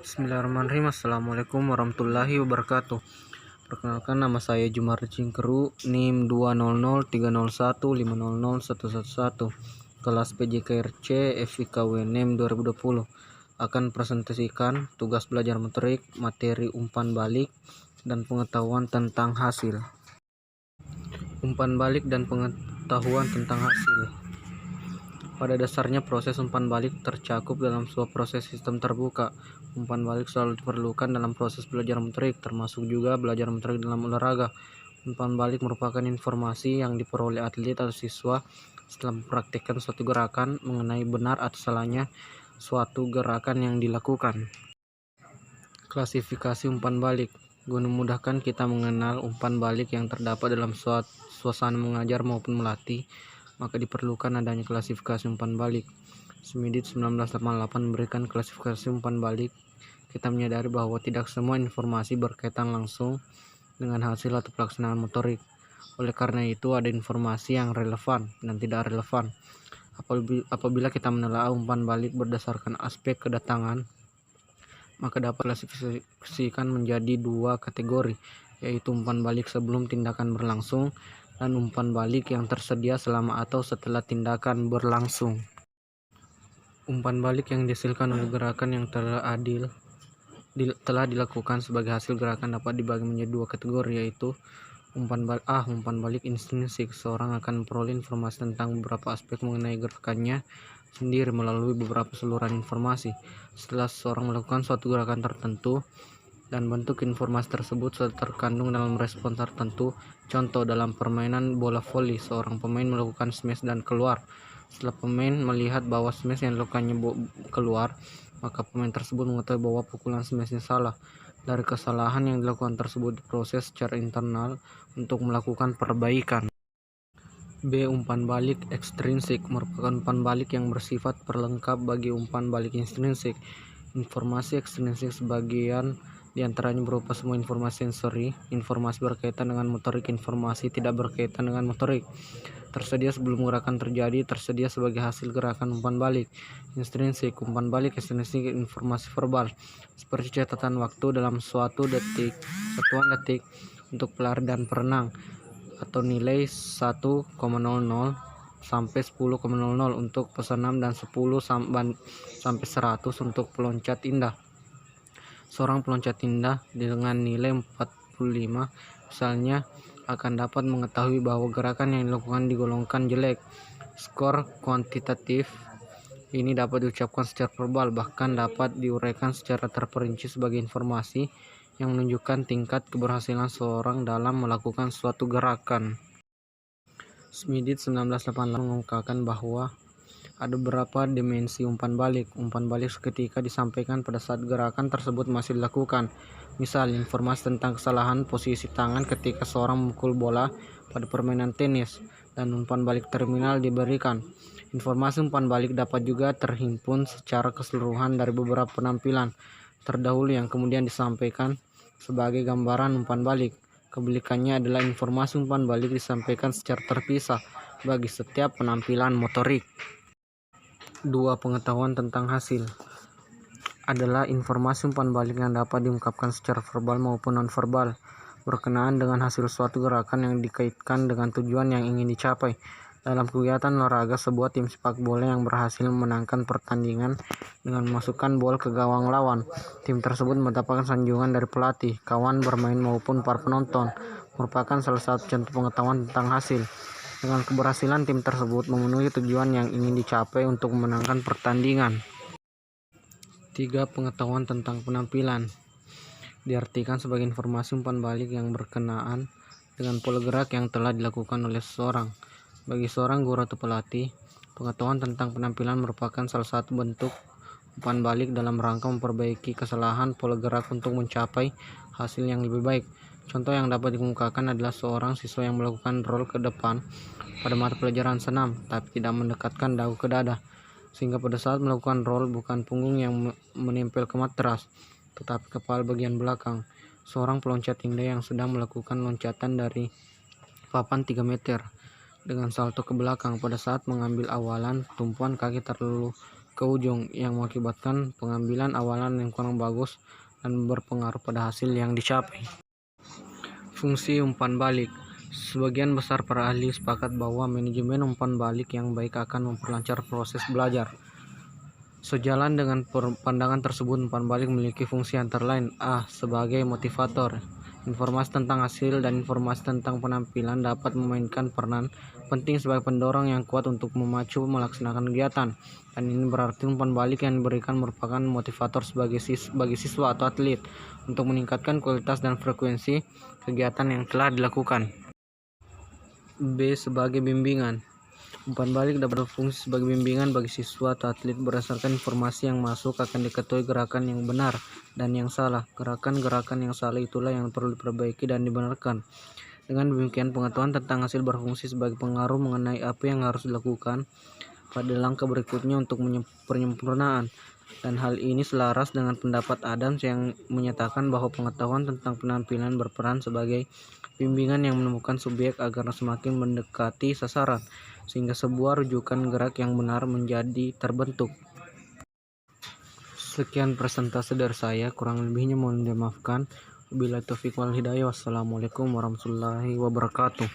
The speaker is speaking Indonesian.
Bismillahirrahmanirrahim. Assalamualaikum warahmatullahi wabarakatuh. Perkenalkan, nama saya Jumar Cingkeru, NIM 20030150111, kelas PJKRC FIKW NIM 2020. Akan presentasikan tugas belajar motorik, materi umpan balik, dan pengetahuan tentang hasil. Umpan balik dan pengetahuan tentang hasil. Pada dasarnya, proses umpan balik tercakup dalam sebuah proses sistem terbuka. Umpan balik selalu diperlukan dalam proses belajar motorik, termasuk juga belajar motorik dalam olahraga. Umpan balik merupakan informasi yang diperoleh atlet atau siswa setelah mempraktikkan suatu gerakan mengenai benar atau salahnya suatu gerakan yang dilakukan. Klasifikasi umpan balik. Guna memudahkan kita mengenal umpan balik yang terdapat dalam suasana mengajar maupun melatih, maka diperlukan adanya klasifikasi umpan balik. Smith 1988 memberikan klasifikasi umpan balik. Kita menyadari bahwa tidak semua informasi berkaitan langsung dengan hasil atau pelaksanaan motorik. Oleh karena itu, ada informasi yang relevan dan tidak relevan. Apabila kita menelaah umpan balik berdasarkan aspek kedatangan, maka dapat klasifikasikan menjadi dua kategori, yaitu umpan balik sebelum tindakan berlangsung dan umpan balik yang tersedia selama atau setelah tindakan berlangsung. Umpan balik yang dihasilkan oleh gerakan yang telah dilakukan sebagai hasil gerakan dapat dibagi menjadi dua kategori, yaitu umpan balik intrinsik. Seorang akan memperoleh informasi tentang beberapa aspek mengenai gerakannya sendiri melalui beberapa saluran informasi. Setelah seseorang melakukan suatu gerakan tertentu dan bentuk informasi tersebut sudah terkandung dalam respon tertentu. Contoh, dalam permainan bola voli, seorang pemain melakukan smash dan keluar. Setelah pemain melihat bahwa smash yang dilakukannya keluar, maka pemain tersebut mengetahui bahwa pukulan smashnya salah. Dari kesalahan yang dilakukan tersebut diproses secara internal untuk melakukan perbaikan. B. Umpan balik ekstrinsik merupakan umpan balik yang bersifat pelengkap bagi umpan balik intrinsik. Informasi ekstrinsik sebagian diantaranya berupa semua informasi sensori, informasi berkaitan dengan motorik, informasi tidak berkaitan dengan motorik, tersedia sebelum gerakan terjadi, tersedia sebagai hasil gerakan. Umpan balik intrinsik. Umpan balik ekstrinsik informasi verbal, seperti catatan waktu dalam satuan detik untuk pelari dan perenang, atau nilai 1,00 sampai 10,00 untuk pesenam dan 10 sampai 100 untuk peloncat indah. Seorang peloncat indah dengan nilai 45 misalnya akan dapat mengetahui bahwa gerakan yang dilakukan digolongkan jelek. Skor kuantitatif ini dapat diucapkan secara verbal, bahkan dapat diuraikan secara terperinci sebagai informasi yang menunjukkan tingkat keberhasilan seorang dalam melakukan suatu gerakan. Smith 1988 mengungkapkan bahwa ada beberapa dimensi umpan balik. Umpan balik seketika disampaikan pada saat gerakan tersebut masih dilakukan. Misal, informasi tentang kesalahan posisi tangan ketika seorang memukul bola pada permainan tenis, dan umpan balik terminal diberikan. Informasi umpan balik dapat juga terhimpun secara keseluruhan dari beberapa penampilan terdahulu yang kemudian disampaikan sebagai gambaran umpan balik. Kebalikannya adalah informasi umpan balik disampaikan secara terpisah bagi setiap penampilan motorik. 2. Pengetahuan tentang hasil adalah informasi umpan balik yang dapat diungkapkan secara verbal maupun nonverbal berkenaan dengan hasil suatu gerakan yang dikaitkan dengan tujuan yang ingin dicapai. Dalam kegiatan olahraga, sebuah tim sepak bola yang berhasil memenangkan pertandingan dengan memasukkan bola ke gawang lawan. Tim tersebut mendapatkan sanjungan dari pelatih, kawan bermain maupun para penonton. Merupakan salah satu contoh pengetahuan tentang hasil. Dengan keberhasilan tim tersebut memenuhi tujuan yang ingin dicapai untuk memenangkan pertandingan. 3. Pengetahuan tentang penampilan diartikan sebagai informasi umpan balik yang berkenaan dengan pola gerak yang telah dilakukan oleh seseorang. Bagi seorang guru atau pelatih, pengetahuan tentang penampilan merupakan salah satu bentuk umpan balik dalam rangka memperbaiki kesalahan pola gerak untuk mencapai hasil yang lebih baik. Contoh yang dapat dikemukakan adalah seorang siswa yang melakukan roll ke depan pada mata pelajaran senam, tapi tidak mendekatkan dagu ke dada, sehingga pada saat melakukan roll bukan punggung yang menempel ke matras, tetapi kepala bagian belakang. Seorang peloncat indah yang sedang melakukan loncatan dari papan 3 meter dengan salto ke belakang, pada saat mengambil awalan tumpuan kaki terlalu ke ujung yang mengakibatkan pengambilan awalan yang kurang bagus dan berpengaruh pada hasil yang dicapai. Fungsi umpan balik. Sebagian besar para ahli sepakat bahwa manajemen umpan balik yang baik akan memperlancar proses belajar. Sejalan dengan pandangan tersebut, umpan balik memiliki fungsi antara lain: A. Sebagai motivator. Informasi tentang hasil dan informasi tentang penampilan dapat memainkan peran penting sebagai pendorong yang kuat untuk memacu melaksanakan kegiatan. Dan ini berarti umpan balik yang diberikan merupakan motivator bagi siswa atau atlet untuk meningkatkan kualitas dan frekuensi kegiatan yang telah dilakukan. B. Sebagai bimbingan. Umpan balik dapat berfungsi sebagai bimbingan bagi siswa atau atlet berdasarkan informasi yang masuk akan diketahui gerakan yang benar dan yang salah. Gerakan-gerakan yang salah itulah yang perlu diperbaiki dan dibenarkan. Dengan demikian, pengetahuan tentang hasil berfungsi sebagai pengaruh mengenai apa yang harus dilakukan pada langkah berikutnya untuk penyempurnaan. Dan hal ini selaras dengan pendapat Adams yang menyatakan bahwa pengetahuan tentang penampilan berperan sebagai bimbingan yang menemukan subjek agar semakin mendekati sasaran, sehingga sebuah rujukan gerak yang benar menjadi terbentuk. Sekian presentasi dari saya, kurang lebihnya mohon dimaafkan. Wabillahi taufiq wal hidayah. Wassalamualaikum warahmatullahi wabarakatuh.